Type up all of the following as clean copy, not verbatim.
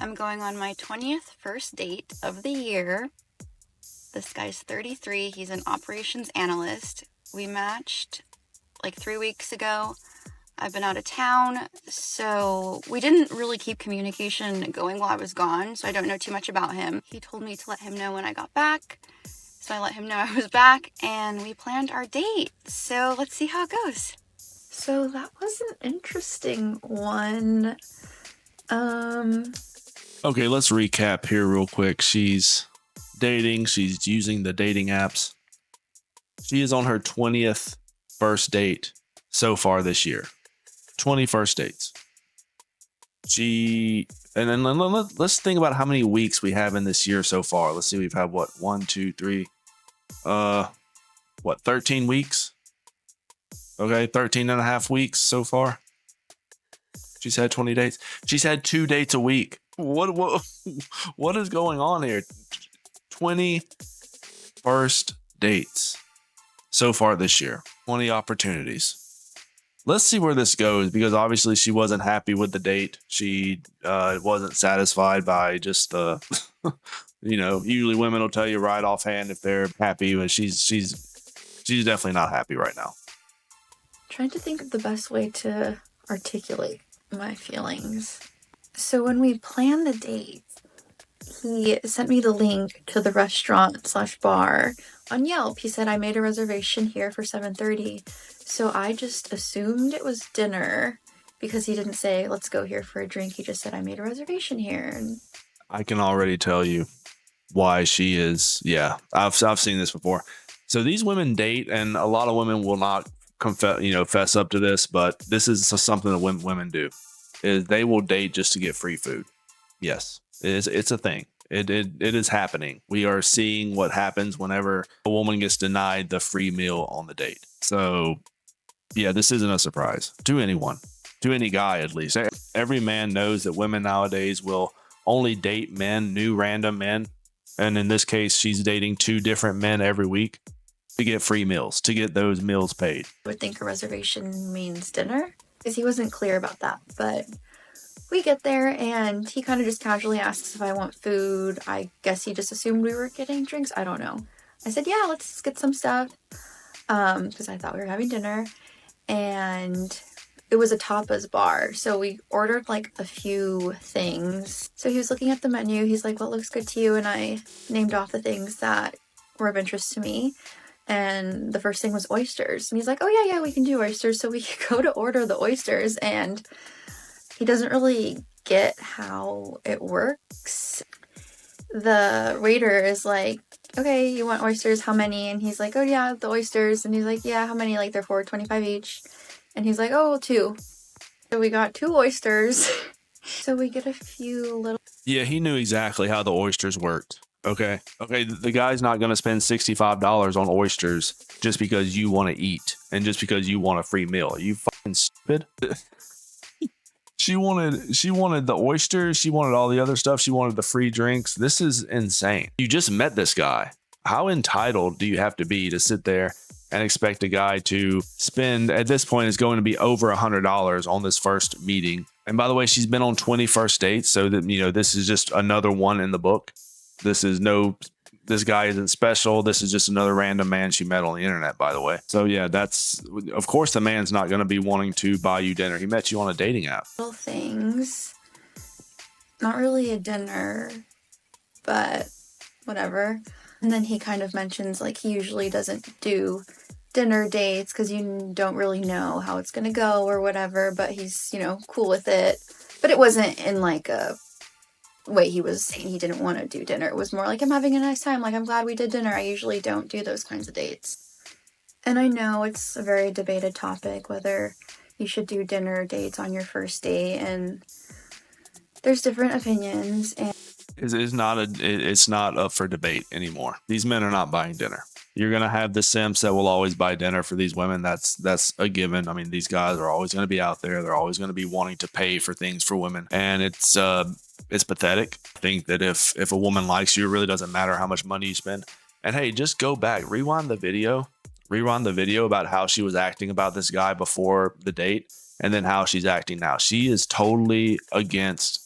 I'm going on my 20th first date of the year. This guy's 33. He's an operations analyst. We matched like 3 weeks ago. I've been out of town, so we didn't really keep communication going while I was gone, so I don't know too much about him. He told me to let him know when I got back, so I let him know I was back, and we planned our date. So let's see how it goes. So that was an interesting one. Okay, let's recap here real quick. She's dating. She's using the dating apps. She is on her 20th first date so far this year. 20 first dates. And then let's think about how many weeks we have in this year so far. Let's see, we've had what? 1, 2, 3. 13 weeks? Okay, 13 and a half weeks so far. She's had 20 dates. She's had 2 dates a week. What is going on here? 20 first dates so far this year. 20 opportunities. Let's see where this goes, because obviously she wasn't happy with the date. She wasn't satisfied by just the, usually women will tell you right offhand if they're happy, but she's definitely not happy right now. Trying to think of the best way to articulate my feelings. So when we planned the date, he sent me the link to the restaurant/bar on Yelp. He said, I made a reservation here for 7:30. So I just assumed it was dinner because he didn't say, let's go here for a drink. He just said, I made a reservation here. And I can already tell you why she is. Yeah, I've seen this before. So these women date, and a lot of women will not fess up to this, but this is something that women do. Is they will date just to get free food. Yes, it's a thing. It is happening. We are seeing what happens whenever a woman gets denied the free meal on the date. So yeah, this isn't a surprise to anyone, to any guy at least. Every man knows that women nowadays will only date new random men. And in this case, she's dating 2 different men every week to get free meals, to get those meals paid. I would think a reservation means dinner, because he wasn't clear about that. But we get there and he kind of just casually asks if I want food. I guess he just assumed we were getting drinks. I don't know. I said, yeah, let's get some stuff, because I thought we were having dinner. And it was a tapas bar, so we ordered like a few things. So he was looking at the menu. He's like, what looks good to you? And I named off the things that were of interest to me. And the first thing was oysters. And he's like, oh yeah, we can do oysters. So we go to order the oysters, and he doesn't really get how it works. The waiter is like, okay, you want oysters? How many? And he's like, oh yeah, the oysters. And he's like, yeah, how many? Like, they're $4.25 each. And he's like, oh, 2. So we got 2 oysters. So we get a few little. Yeah, he knew exactly how the oysters worked. Okay. The guy's not going to spend $65 on oysters just because you want to eat and just because you want a free meal. Are you fucking stupid? She wanted the oysters. She wanted all the other stuff. She wanted the free drinks. This is insane. You just met this guy. How entitled do you have to be to sit there and expect a guy to spend, at this point, is going to be over $100 on this first meeting? And by the way, she's been on 20 first dates. So that, this is just another one in the book. This guy isn't special. This is just another random man she met on the internet, by the way. So yeah, of course the man's not going to be wanting to buy you dinner. He met you on a dating app. Little things. Not really a dinner, but whatever. And then he kind of mentions like he usually doesn't do dinner dates because you don't really know how it's going to go or whatever, but he's, cool with it. But it wasn't in like a way he was saying he didn't want to do dinner. It was more like, I'm having a nice time. Like, I'm glad we did dinner. I usually don't do those kinds of dates. And I know it's a very debated topic, whether you should do dinner dates on your first date. And there's different opinions. And it's not up for debate anymore. These men are not buying dinner. You're going to have the simps that will always buy dinner for these women. That's a given. I mean, these guys are always going to be out there. They're always going to be wanting to pay for things for women. And it's pathetic. I think that if a woman likes you, it really doesn't matter how much money you spend. And hey, just go back, rewind the video about how she was acting about this guy before the date and then how she's acting now. She is totally against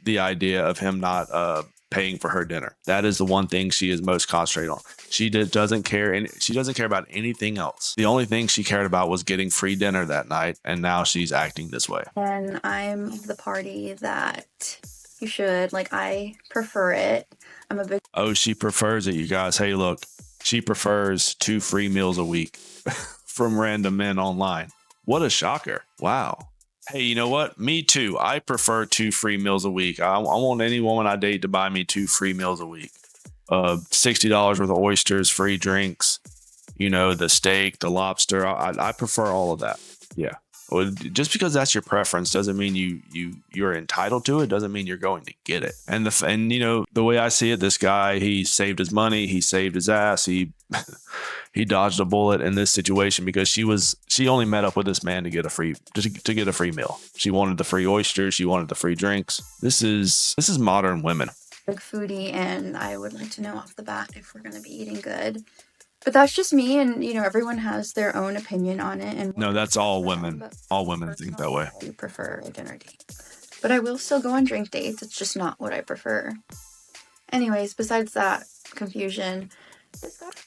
the idea of him not paying for her dinner. That is the one thing she is most concentrated on. She doesn't care, and she doesn't care about anything else. The only thing she cared about was getting free dinner that night, and now she's acting this way. And I'm of the party that you should. Like, I prefer it. I'm a big... Oh, she prefers it, you guys. Hey, look, she prefers 2 free meals a week from random men online. What a shocker. Wow. Hey, you know what? Me too. I prefer 2 free meals a week. I want any woman I date to buy me 2 free meals a week. $60 worth of oysters, free drinks, you know, the steak, the lobster. I prefer all of that. Yeah. Well, just because that's your preference doesn't mean you're entitled to it. Doesn't mean you're going to get it. And you know, the way I see it, this guy, he saved his money, he saved his ass, he he dodged a bullet in this situation because she only met up with this man to get a free meal. She wanted the free oysters, she wanted the free drinks. This is modern women. Big foodie, and I would like to know off the bat if we're going to be eating good. But that's just me, and you know, everyone has their own opinion on it. And no, that's all women. All women think that way. I prefer a dinner date, but I will still go on drink dates. It's just not what I prefer. Anyways, besides that confusion,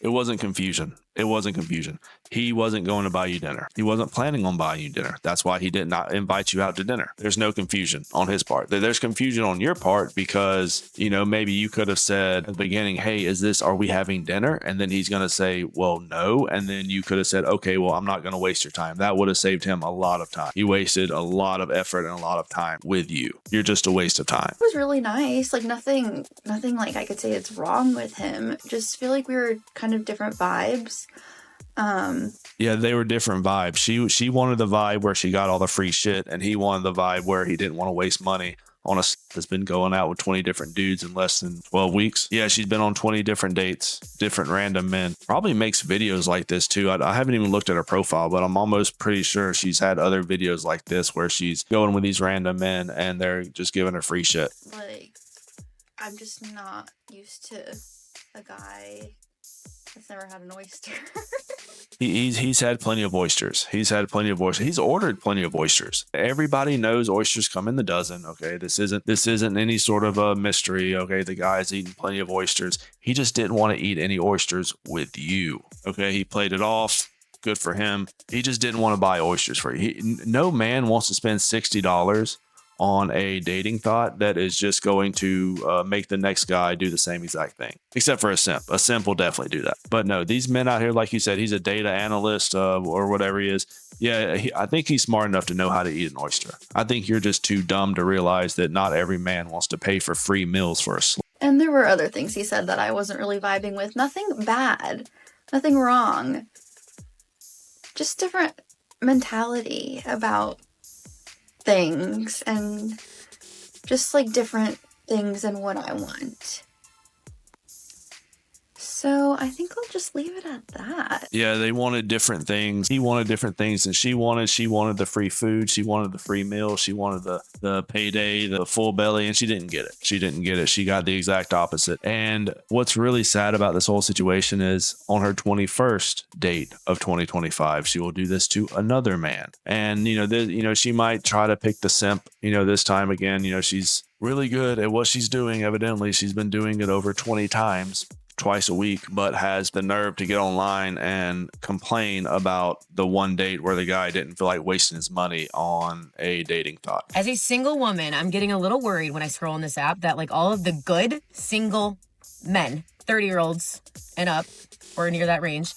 it wasn't confusion. It wasn't confusion. He wasn't going to buy you dinner. He wasn't planning on buying you dinner. That's why he did not invite you out to dinner. There's no confusion on his part. There's confusion on your part because, you know, maybe you could have said at the beginning, hey, are we having dinner? And then he's going to say, well, no. And then you could have said, okay, well, I'm not going to waste your time. That would have saved him a lot of time. He wasted a lot of effort and a lot of time with you. You're just a waste of time. It was really nice. Like nothing like I could say it's wrong with him. Just feel like we were kind of different vibes. Yeah, they were different vibes. She wanted the vibe where she got all the free shit, and he wanted the vibe where he didn't want to waste money on a that's been going out with 20 different dudes in less than 12 weeks. Yeah, she's been on 20 different dates, different random men. Probably makes videos like this too. I haven't even looked at her profile, but I'm almost pretty sure she's had other videos like this where she's going with these random men and they're just giving her free shit. Like, I'm just not used to a guy that's never had an oyster. He's had plenty of oysters. He's ordered plenty of oysters. Everybody knows oysters come in the dozen. Okay, this isn't any sort of a mystery. Okay, the guy's eaten plenty of oysters. He just didn't want to eat any oysters with you. Okay, he played it off. Good for him. He just didn't want to buy oysters for you. No man wants to spend $60 on a dating thought that is just going to make the next guy do the same exact thing, except for a simp. A simp will definitely do that. But no, these men out here, like you said, he's a data analyst or whatever he is. Yeah, I think he's smart enough to know how to eat an oyster. I think you're just too dumb to realize that not every man wants to pay for free meals for a slut. And there were other things he said that I wasn't really vibing with. Nothing bad. Nothing wrong. Just different mentality about things and just like different things and what I want. So I think I'll just leave it at that. Yeah, they wanted different things. He wanted different things than she wanted. She wanted the free food. She wanted the free meal. She wanted the payday, the full belly, and she didn't get it. She got the exact opposite. And what's really sad about this whole situation is on her 21st date of 2025, she will do this to another man. And, she might try to pick the simp, this time again. She's really good at what she's doing. Evidently, she's been doing it over 20 times. Twice a week, but has the nerve to get online and complain about the one date where the guy didn't feel like wasting his money on a dating thought. As a single woman, I'm getting a little worried when I scroll on this app that like all of the good single men, 30-year-olds and up or near that range,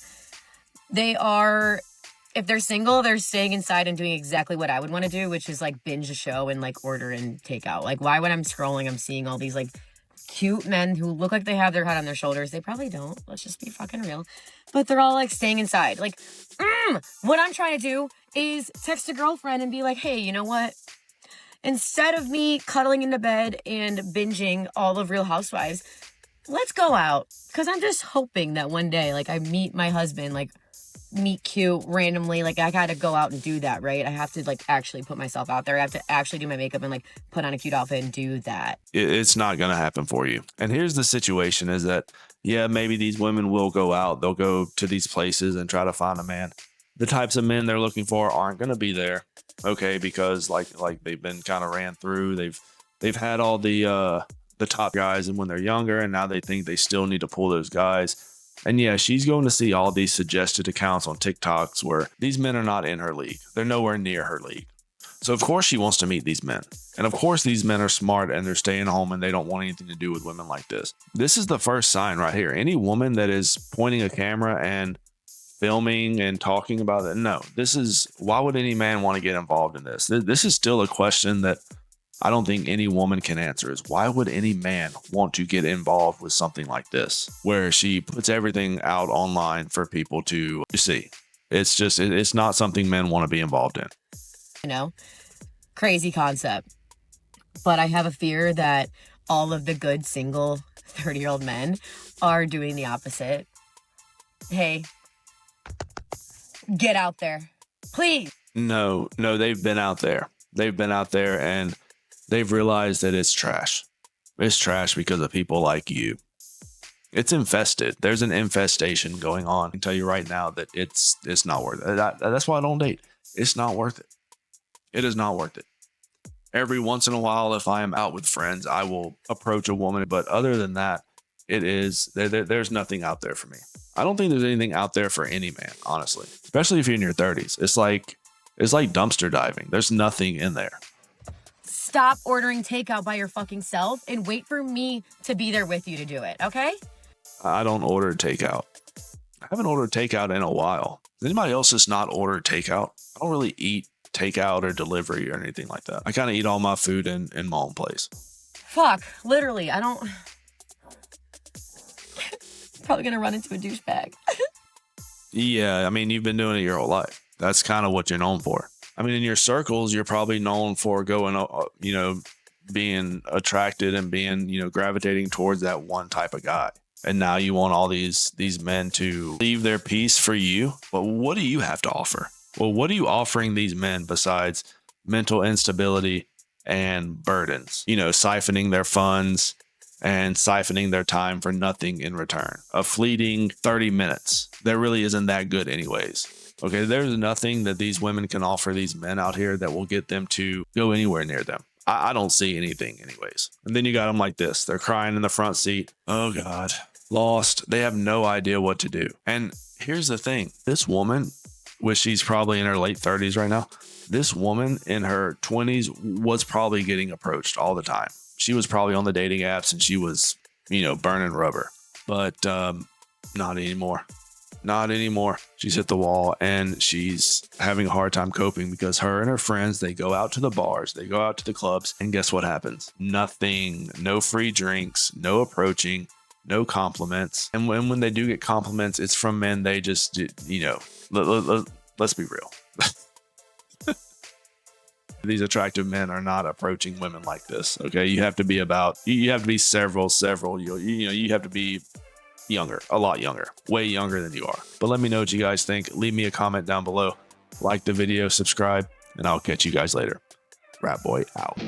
if they're single, they're staying inside and doing exactly what I would want to do, which is like binge a show and like order and take out. Like why when I'm scrolling, I'm seeing all these like cute men who look like they have their head on their shoulders. They probably don't. Let's just be fucking real. But they're all like staying inside. Like, what I'm trying to do is text a girlfriend and be like, hey, you know what? Instead of me cuddling into bed and binging all of Real Housewives, let's go out. Because I'm just hoping that one day, like, I meet my husband, like, meet cute randomly. Like, I gotta go out and do that, right? I have to like actually put myself out there. I have to actually do my makeup and like put on a cute outfit and do that. It's not gonna happen for you. And here's the situation is that, yeah, maybe these women will go out. They'll go to these places and try to find a man. The types of men they're looking for aren't gonna be there. Okay, because like they've been kind of ran through. They've They've had all the top guys and when they're younger, and now they think they still need to pull those guys. And yeah, she's going to see all these suggested accounts on TikToks where these men are not in her league. They're nowhere near her league. So of course she wants to meet these men. And of course these men are smart and they're staying home and they don't want anything to do with women like this. This is the first sign right here. Any woman that is pointing a camera and filming and talking about it, no, this is, why would any man want to get involved in this? This is still a question that I don't think any woman can answer, is why would any man want to get involved with something like this, where she puts everything out online for people to see? It's just, it's not something men want to be involved in. You know, crazy concept. But I have a fear that all of the good single 30-year-old men are doing the opposite. Hey, get out there, please. No, they've been out there. They've been out there and they've realized that it's trash. It's trash because of people like you. It's infested. There's an infestation going on. I can tell you right now that it's not worth it. That's why I don't date. It's not worth it. It is not worth it. Every once in a while, if I am out with friends, I will approach a woman. But other than that, there's nothing out there for me. I don't think there's anything out there for any man, honestly, especially if you're in your 30s. It's like dumpster diving. There's nothing in there. Stop ordering takeout by your fucking self and wait for me to be there with you to do it, okay? I don't order takeout. I haven't ordered takeout in a while. Does anybody else just not order takeout? I don't really eat takeout or delivery or anything like that. I kind of eat all my food in my own place. Fuck, literally, I don't... Probably gonna run into a douchebag. Yeah, I mean, you've been doing it your whole life. That's kind of what you're known for. I mean, in your circles, you're probably known for going, being attracted and being, gravitating towards that one type of guy. And now you want all these men to leave their piece for you. But what do you have to offer? Well, what are you offering these men besides mental instability and burdens? Siphoning their funds and siphoning their time for nothing in return. A fleeting 30 minutes that really isn't that good anyways. Okay, there's nothing that these women can offer these men out here that will get them to go anywhere near them. I don't see anything anyways. And then you got them like this. They're crying in the front seat. Oh God, lost. They have no idea what to do. And here's the thing. This woman, which she's probably in her late 30s right now, this woman in her 20s was probably getting approached all the time. She was probably on the dating apps and she was, burning rubber. But not anymore. Not anymore. She's hit the wall and she's having a hard time coping because her and her friends, they go out to the bars, they go out to the clubs, and guess what happens? Nothing. No free drinks, no approaching, no compliments. And when they do get compliments, it's from men they just, let's be real. These attractive men are not approaching women like this. Okay. You have to be several, you have to be younger, a lot younger, way younger than you are. But let me know what you guys think. Leave me a comment down below. Like the video, subscribe, and I'll catch you guys later. Rat Boy out.